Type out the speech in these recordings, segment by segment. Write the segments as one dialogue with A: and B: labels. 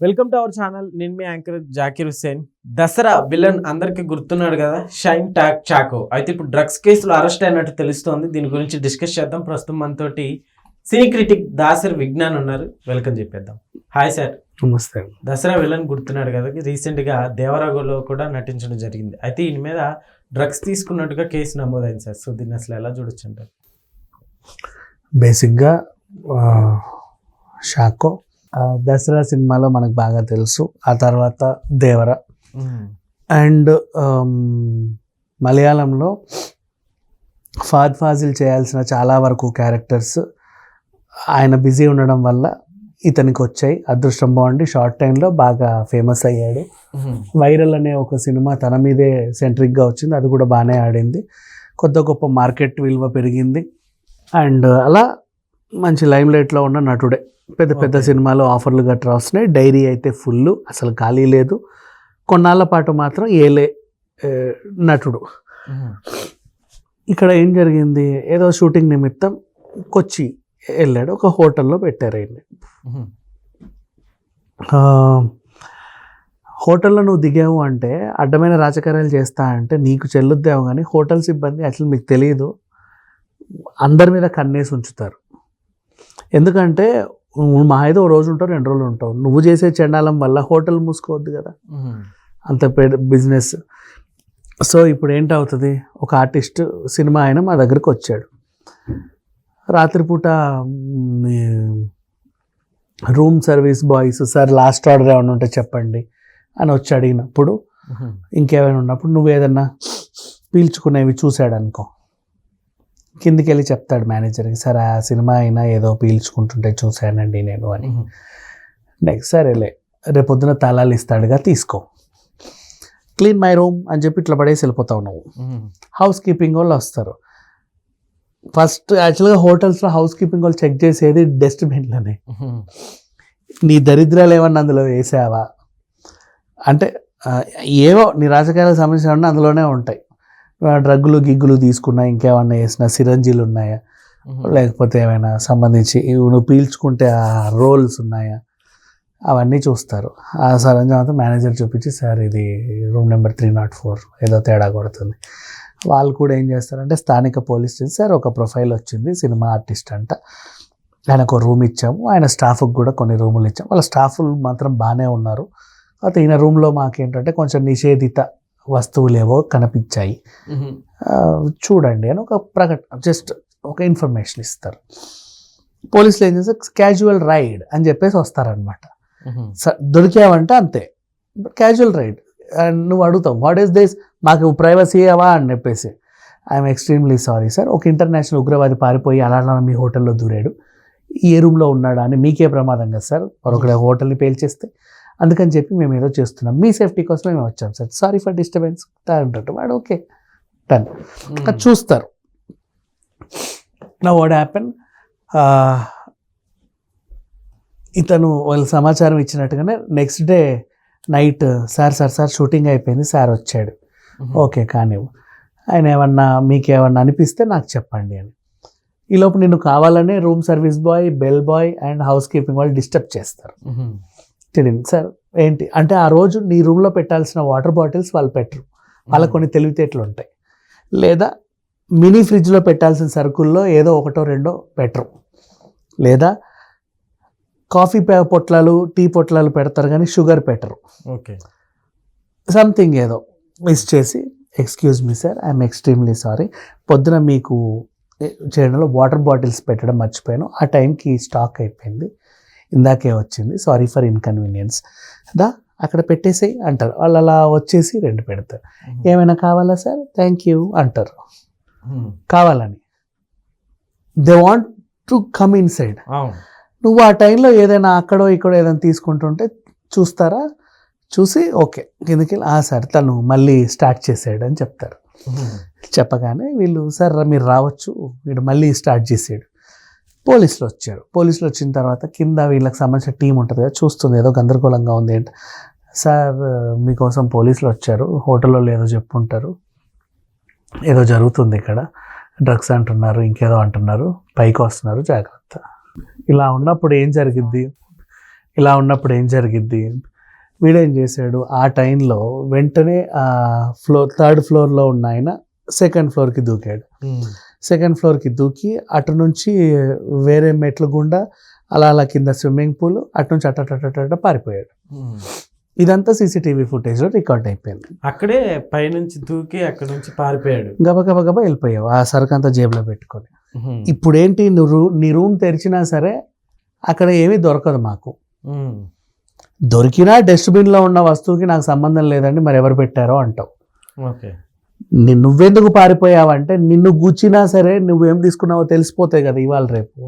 A: Welcome to our channel. నేను మీ anchor Zakir Hussain. Dasara villain అందరికి గుర్తున్నాడు కదా, షైన్ టాక్ చాకో. అయితే ఇప్పుడు డ్రగ్స్ కేసులో అరెస్ట్ అయినట్టు తెలుస్తోంది. దీని గురించి డిస్కస్ చేద్దాం. ప్రస్తుతం మనతోటి సినీ క్రిటిక్ దాసరి విజ్ఞాన్ ఉన్నారు. వెల్కమ్ చెప్పేద్దాం. Hi sir.
B: నమస్తే.
A: దసరా విలన్ గుర్తున్నాడు కదా, రీసెంట్ గా దేవరాగోలో కూడా నటించడం జరిగింది. అయితే ఈయన మీద డ్రగ్స్ తీసుకున్నట్టుగా కేసు నమోదైంది సార్. సో దీన్ని అసలు ఎలా చూడొచ్చు అంటారు?
B: బేసిక్గా షాకో దసరా సినిమాలో మనకు బాగా తెలుసు. ఆ తర్వాత దేవర అండ్ మలయాళంలో ఫాద్ ఫాజిల్ చేయాల్సిన చాలా వరకు క్యారెక్టర్స్ ఆయన బిజీ ఉండడం వల్ల ఇతనికి వచ్చాయి. అదృష్టం బాగుండి షార్ట్ టైంలో బాగా ఫేమస్ అయ్యాడు. వైరల్ అనే ఒక సినిమా తన మీదే సెంట్రిక్గా వచ్చింది, అది కూడా బాగానే ఆడింది. కొత్త గొప్ప మార్కెట్ విలువ పెరిగింది అండ్ అలా మంచి లైమ్ లైట్లో ఉన్న నటుడే. పెద్ద పెద్ద సినిమాలు ఆఫర్లు గట్రా వస్తున్నాయి. డైరీ అయితే ఫుల్, అసలు ఖాళీ లేదు. కొన్నాళ్ళ పాటు మాత్రం ఏలే నటుడు. ఇక్కడ ఏం జరిగింది, ఏదో షూటింగ్ నిమిత్తం కొచ్చి వెళ్ళాడు. ఒక హోటల్లో పెట్టారు ఆయన్ని. హోటల్లో నువ్వు దిగావు అంటే, అడ్డమైన రాజకార్యాలు చేస్తా అంటే నీకు చెల్లుద్దేమో, కానీ హోటల్ సిబ్బంది అసలు మీకు తెలియదు, అందరి మీద కన్నేసి ఉంచుతారు. ఎందుకంటే మా ఏదో రోజు ఉంటావు, 2 రోజులు ఉంటావు. నువ్వు చేసే చండాలం వల్ల హోటల్ మూసుకోవద్దు కదా, అంత బిజినెస్. సో ఇప్పుడు ఏంటవుతుంది, ఒక ఆర్టిస్ట్ సినిమా ఆయన మా దగ్గరికి వచ్చాడు. రాత్రిపూట room service boys, sir last order ఏమైనా ఉంటే చెప్పండి అని వచ్చి అడిగినప్పుడు, ఇంకేమైనా ఉన్నప్పుడు నువ్వు ఏదన్నా పీల్చుకునేవి చూశాడు అనుకో, కిందికి వెళ్ళి చెప్తాడు మేనేజర్కి, సార్ ఆ సినిమా అయినా ఏదో పీల్చుకుంటుంటే చూశానండి నేను అని. నెక్స్ట్ సరేలే, రేపొద్దున తాళాలు ఇస్తాడుగా, తీసుకో, క్లీన్ మై రూమ్ అని చెప్పి ఇట్లా పడేసి వెళ్ళిపోతావు నువ్వు. హౌస్ కీపింగ్ వాళ్ళు వస్తారు. ఫస్ట్ యాక్చువల్గా హోటల్స్లో హౌస్ కీపింగ్ వాళ్ళు చెక్ చేసేది డస్ట్బిన్లోనే. నీ దరిద్రాలు ఏమన్నా అందులో వేసావా అంటే, ఏవో నీ రాజకీయాలకు సంబంధించిన అందులోనే ఉంటాయి. డ్రగ్గులు గిగ్గులు తీసుకున్నా, ఇంకేమన్నా వేసిన సిరంజీలు ఉన్నాయా, లేకపోతే ఏమైనా సంబంధించి నువ్వు పీల్చుకుంటే ఆ రోల్స్ ఉన్నాయా, అవన్నీ చూస్తారు. ఆ సరంజామాతో మేనేజర్ చూపించి, సార్ ఇది రూమ్ నెంబర్ 304 ఏదో తేడా కొడుతుంది. వాళ్ళు కూడా ఏం చేస్తారంటే, స్థానిక పోలీస్ స్టేషన్, సార్ ఒక ప్రొఫైల్ వచ్చింది, సినిమా ఆర్టిస్ట్ అంట, ఆయనకు ఒక రూమ్ ఇచ్చాము, ఆయన స్టాఫ్కి కూడా కొన్ని రూములు ఇచ్చాము, వాళ్ళ స్టాఫ్లు మాత్రం బాగానే ఉన్నారు. అయితే ఈయన రూమ్లో మాకేంటంటే కొంచెం నిషేధిత వస్తువులు ఏవో కనిపించాయి, చూడండి అని ఒక ప్రకటన, జస్ట్ ఒక ఇన్ఫర్మేషన్ ఇస్తారు. పోలీసులు ఏం చేస్తారు, క్యాజువల్ రైడ్ అని చెప్పేసి వస్తారనమాట. దొరికావంటే అంతే, క్యాజువల్ రైడ్. అండ్ నువ్వు అడుగుతావు, వాట్ ఈస్ దిస్, మాకు ప్రైవసీ అవా అని చెప్పేసి. ఐఎమ్ ఎక్స్ట్రీమ్లీ సారీ సార్, ఒక ఇంటర్నేషనల్ ఉగ్రవాది పారిపోయి అలా మీ హోటల్లో దూరాడు, ఏ రూమ్లో ఉన్నాడా అని మీకే ప్రమాదం కదా సార్, మరొక హోటల్ని పేల్చేస్తే, అందుకని చెప్పి మేము ఏదో చేస్తున్నాం, మీ సేఫ్టీ కోసమే మేము వచ్చాం సార్, సారీ ఫర్ డిస్టర్బెన్స్ అంటాడు వాడు. ఓకే డన్, చూస్తారు. నా వాట్ హ్యాపెన్, ఇతను వాళ్ళు సమాచారం ఇచ్చినట్టుగానే next day night, sir shooting అయిపోయింది, సార్ వచ్చాడు, ఓకే కానీ ఆయన ఏమన్నా మీకేమన్నా అనిపిస్తే నాకు చెప్పండి అని. ఈలోపు నిన్ను కావాలనే room service bye, bell boy and house keeping వాళ్ళు డిస్టర్బ్ చేస్తారు. తెలియదు సార్ ఏంటి అంటే, ఆ రోజు నీ రూమ్లో పెట్టాల్సిన వాటర్ బాటిల్స్ వాళ్ళు పెట్టరు, వాళ్ళకు కొన్ని తెలివితేటలు ఉంటాయి. లేదా మినీ ఫ్రిడ్జ్లో పెట్టాల్సిన సరుకుల్లో ఏదో 1, 2 పెట్టరు. లేదా కాఫీ పొట్లాలు, టీ పొట్లాలు పెడతారు కానీ షుగర్ పెట్టరు.
A: ఓకే,
B: సంథింగ్ ఏదో మిస్ చేసి, excuse me sir, I'm extremely sorry, పొద్దున మీకు చేయడంలో వాటర్ బాటిల్స్ పెట్టడం మర్చిపోయాను, ఆ టైంకి స్టాక్ అయిపోయింది, ఇందాకే వచ్చింది, సారీ ఫర్ ఇన్కన్వీనియన్స్, అక్కడ పెట్టేసి అంటారు. వాళ్ళు అలా వచ్చేసి 2 పెడతారు. ఏమైనా కావాలా సార్, థ్యాంక్ యూ అంటారు, కావాలని. They want to come in side. నువ్వు ఆ టైంలో ఏదైనా అక్కడో ఇక్కడో ఏదైనా తీసుకుంటుంటే చూస్తారా, చూసి ఓకే కిందకి వెళ్ళి, సార్ తను మళ్ళీ స్టార్ట్ చేసాడు అని చెప్తారు. చెప్పగానే వీళ్ళు, సార్ మీరు రావచ్చు, వీడు మళ్ళీ స్టార్ట్ చేసాడు. పోలీసులు వచ్చారు. పోలీసులు వచ్చిన తర్వాత కింద వీళ్ళకి సంబంధించిన టీం ఉంటుంది కదా, చూస్తుంది ఏదో గందరగోళంగా ఉంది ఏంటి, సార్ మీకోసం పోలీసులు వచ్చారు, హోటల్లో ఏదో చెప్పుంటారు, ఏదో జరుగుతుంది ఇక్కడ, డ్రగ్స్ అంటున్నారు, ఇంకేదో అంటున్నారు, పైకి వస్తున్నారు, జాగ్రత్త. ఇలా ఉన్నప్పుడు ఏం జరిగింది, ఇలా ఉన్నప్పుడు ఏం జరిగిద్ది, వీడేం చేశాడు ఆ టైంలో వెంటనే థర్డ్ ఫ్లోర్లో ఉన్న ఆయన సెకండ్ ఫ్లోర్కి దూకాడు. సెకండ్ ఫ్లోర్కి దూకి అటు నుంచి వేరే మెట్ల గుండా అలా కింద స్విమ్మింగ్ పూల్, అటు నుంచి అట్ట పారిపోయాడు. ఇదంతా సీసీటీవీ ఫుటేజ్లో రికార్డ్ అయిపోయింది.
A: అక్కడే పైనుంచి దూకి అక్కడ నుంచి పారిపోయాడు.
B: గబగబా వెళ్ళిపోయావు ఆ సరుకు అంతా జేబులో పెట్టుకొని. ఇప్పుడు ఏంటి, నువ్వు నీ రూమ్ తెరిచినా సరే అక్కడ ఏమీ దొరకదు మాకు. దొరికినా డస్ట్బిన్లో ఉన్న వస్తువుకి నాకు సంబంధం లేదండి, మరి ఎవరు పెట్టారో అంటావు.
A: ఓకే,
B: నువ్వెందుకు పారిపోయావంటే నిన్ను గుచ్చినా సరే నువ్వేం తీసుకున్నావో తెలిసిపోతాయి కదా ఇవాళ రేపు,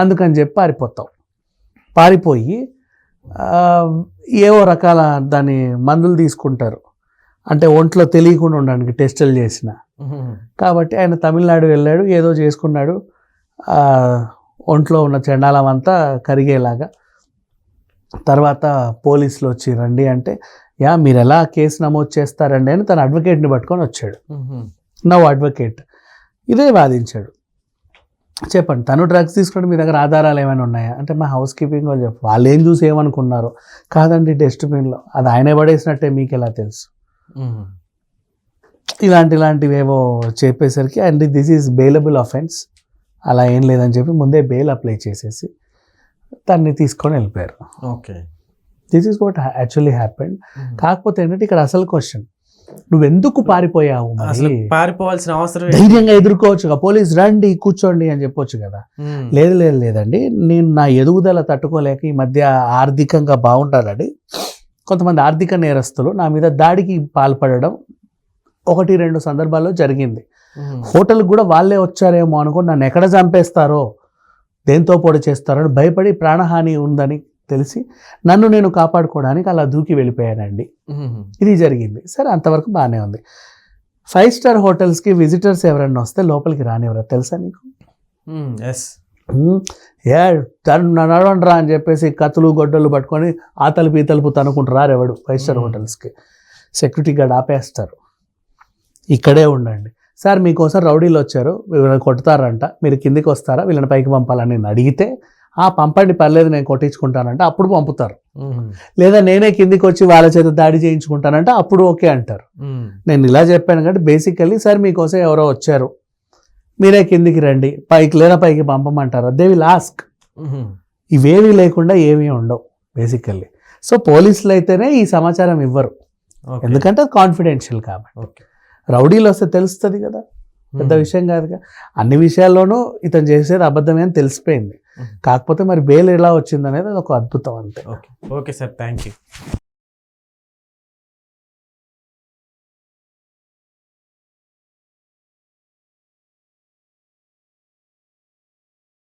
B: అందుకని చెప్పి పారిపోతావు. పారిపోయి ఏవో రకాల దాని మందులు తీసుకుంటారు, అంటే ఒంట్లో తెలియకుండా ఉండడానికి టెస్టులు చేసిన. కాబట్టి ఆయన తమిళనాడు వెళ్ళాడు, ఏదో చేసుకున్నాడు, ఒంట్లో ఉన్న చండాలం అంతా కరిగేలాగా. తర్వాత పోలీసులు వచ్చి రండి అంటే, మీరు ఎలా కేసు నమోదు చేస్తారండి అని తన అడ్వకేట్ని పట్టుకొని వచ్చాడు. అడ్వకేట్ ఇదే వాదించాడు. చెప్పండి, తను డ్రగ్స్ తీసుకోవడం మీ దగ్గర ఆధారాలు ఏమైనా ఉన్నాయా అంటే, మా హౌస్ కీపింగ్ వాళ్ళు చెప్పు. వాళ్ళు ఏం చూసి ఏమనుకున్నారు, కాదండి డస్ట్బిన్లో, అది ఆయనే పడేసినట్టే మీకు ఎలా తెలుసు, ఇలాంటివి ఏవో చెప్పేసరికి, and this is bailable offence, అలా ఏం లేదని చెప్పి ముందే బెయిల్ అప్లై చేసేసి తన్ని తీసుకొని వెళ్ళిపోయారు.
A: Okay,
B: this is what actually happened. కాకపోతే ఏంటంటే ఇక్కడ అసలు క్వశ్చన్, నువ్వెందుకు పారిపోయావు?
A: పారిపోవాల్సిన అవసరం,
B: ధైర్యంగా ఎదుర్కోవచ్చు, పోలీస్ రండి కూర్చోండి అని చెప్పొచ్చు కదా. లేదండి, నేను నా ఎదుగుదల తట్టుకోలేక ఈ మధ్య ఆర్థికంగా బాగుంటానని కొంతమంది ఆర్థిక నేరస్తులు నా మీద దాడికి పాల్పడడం 1-2 సందర్భాల్లో జరిగింది. హోటల్కి కూడా వాళ్ళే వచ్చారేమో అనుకుని నన్ను ఎక్కడ చంపేస్తారో, దేంతో పొడి చేస్తారో అని భయపడి ప్రాణహాని ఉందని తెలిసి నన్ను నేను కాపాడుకోవడానికి అలా దూకి వెళ్ళిపోయానండి. ఇది జరిగింది. సరే, అంతవరకు బాగానే ఉంది. 5 స్టార్ హోటల్స్కి విజిటర్స్ ఎవరన్నా వస్తే లోపలికి రానివ్వరా తెలుసా నీకు? నడవండి రా అని చెప్పేసి కత్తులు గొడ్డలు పట్టుకొని ఆ తలుపు ఈ తలుపు తనుకుంటారు ఎవడు 5 స్టార్ హోటల్స్కి. సెక్యూరిటీ గార్డ్ ఆపేస్తారు, ఇక్కడే ఉండండి సార్, మీకోసం రౌడీలు వచ్చారు, వీళ్ళని కొడతారంట, మీరు కిందికి వస్తారా, వీళ్ళని పైకి పంపాలని నేను అడిగితే, పంపండి పర్లేదు నేను కొట్టించుకుంటానంటే అప్పుడు పంపుతారు. లేదా నేనే కిందికి వచ్చి వాళ్ళ చేత దాడి చేయించుకుంటానంటే అప్పుడు ఓకే అంటారు. నేను ఇలా చెప్పాను కాబట్టి బేసికల్లీ, సార్ మీకోసం ఎవరో వచ్చారు, మీరే కిందికి రండి, పైకి పంపమంటారు, దే విల్ ఆస్క్. ఇవేమీ లేకుండా ఏమీ ఉండవు బేసికల్లీ. సో పోలీసులు అయితేనే ఈ సమాచారం ఇవ్వరు, ఎందుకంటే కాన్ఫిడెన్షియల్ కాబట్టి. రౌడీలు వస్తే తెలుస్తుంది కదా, పెద్ద విషయం కాదుగా. అన్ని విషయాల్లోనూ ఇతను చేసేది అబద్ధమే అని తెలిసిపోయింది. కాకపోతే మరి బెయిల్ ఎలా వచ్చింది అనేది ఒక అద్భుతం అంతే.
A: Okay sir, thank you.